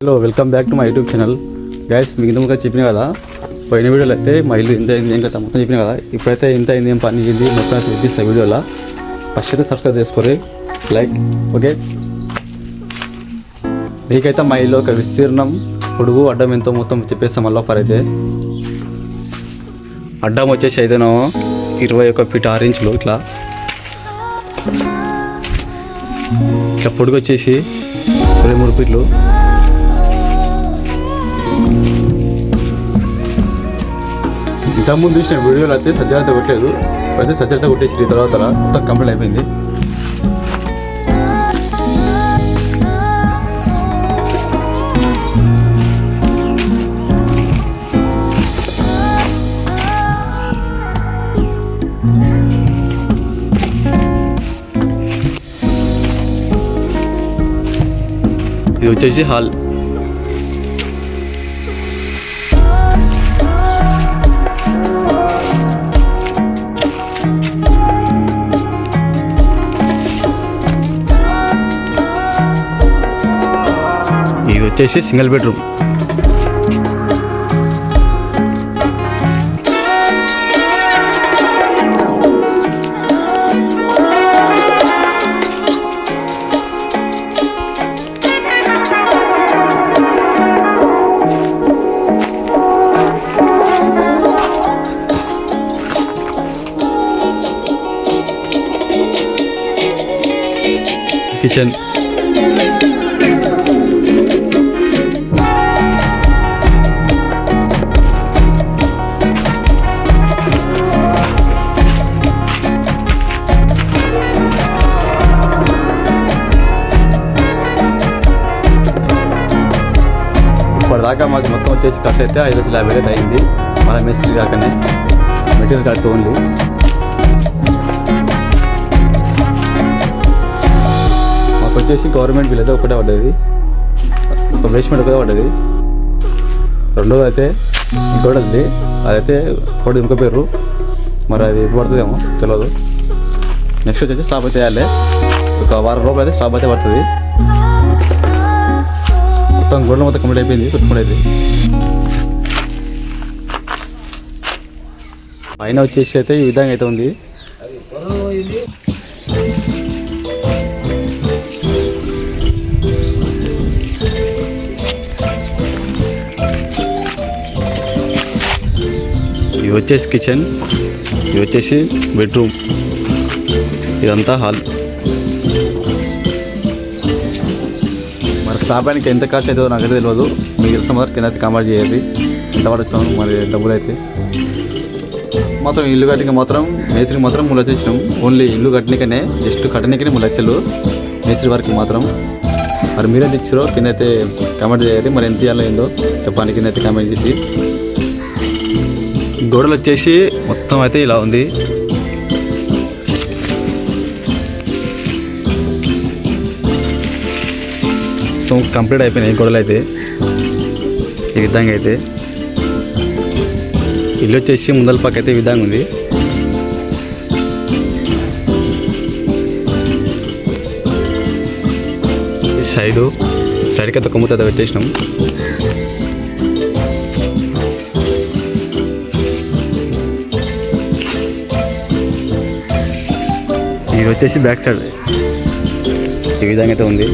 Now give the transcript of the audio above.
Hello welcome back to my YouTube channel guys. మీకు ఇంతకుముందుగా చెప్పిన కదా, పోయిన వీడియోలో అయితే మా ఇల్లు ఇంత అయింది ఏం కదా మొత్తం చెప్పిన కదా. ఇప్పుడైతే ఇంత అయింది ఏం పని అయింది మొత్తం అయితే చూపిస్తాను వీడియోలో. ఫస్ట్ అయితే సబ్స్క్రైబ్ చేసుకోరి, లైక్. ఓకే, మీకైతే మా ఇల్లు ఒక విస్తీర్ణం పొడుగు అడ్డం ఎంతో మొత్తం చెప్పేస్తాం. మళ్ళీ ఒకరు అయితే అడ్డం వచ్చేసి అయితేనో 21 ఫీట్ 6 ఇంచులు, ఇట్లా ఇట్లా పొడుగు వచ్చేసి 23 ఫీట్లు. ఇంతకుముందు చూసిన వీడియోలో అయితే సజ్జలతో కొట్టలేదు, అయితే సజ్జలతో కొట్టేసి తర్వాత మొత్తం కంప్లీట్ అయిపోయింది. ఇది వచ్చేసి హాల్. ఇది వచ్చేసి సింగిల్ బెడ్రూమ్. కిచెన్, ఇప్పటిదాకా మాకు మొత్తం వచ్చేసి ఖర్చు అయితే 5,50,000 అయింది. మళ్ళీ మెస్సీ కాకనే మెటీరియల్ కట్ ఓన్లీ. మాకు వచ్చేసి గవర్నమెంట్ బిల్ అయితే ఒకటే పడ్డది, ఒక బేస్మెంట్ ఒకటే పడ్డది. రెండోది అయితే ఇంకోటి, అదైతే ఒకటి ఇంకో పేరు, మరి అది ఎప్పుడు పడుతుందేమో తెలియదు. నెక్స్ట్ వచ్చేసి స్లాబ్ అయితే వేయాలి, ఒక వారం రూపాయలు అయితే స్లాబ్ అయితే పడుతుంది. మొత్తం గోడలు మొత్తం కంప్లీట్ అయిపోయింది, కొట్టుకుంటే పైన వచ్చేసి అయితే ఈ విధంగా అయితే ఉంది. ఇది వచ్చేసి కిచెన్, ఇది వచ్చేసి బెడ్రూమ్, ఇదంతా హాల్. మరి స్లాబానికి ఎంత ఖర్చు అవుతుందో నాకైతే తెలియదు, మీకు తెలిసిన మాత్రం కింద అయితే కామెంట్ చేయాలి ఎంత పడొచ్చాము మరి డబ్బులు అయితే. మాత్రం ఇల్లు కట్టిక మాత్రం మేస్త్రికి మాత్రం ముళ్ళు వచ్చేసినాం. ఓన్లీ ఇల్లు కట్టినకనే జస్ట్ కట్టనికనే ముళ్ళు వచ్చలు మేస్త్రి వారికి మాత్రం. మరి మీరే తెచ్చారో కింద అయితే కామెంట్ చేయాలి, మరి ఎంత ఇవ్వాలో ఏందో చెప్పాలి కింద అయితే కామెంట్ చేసి. గోడలు వచ్చేసి మొత్తం అయితే ఇలా ఉంది. మొత్తం కంప్లీట్ అయిపోయినాయి గోడలు అయితే ఈ విధంగా అయితే. ఇల్లు వచ్చేసి ముందల పక్క అయితే ఈ విధంగా ఉంది. సైడ్కి అయితే కొమ్ముతో పెట్టేసినాం. ఇది వచ్చేసి బ్యాక్ సైడ్ ఈ విధంగా అయితే ఉంది.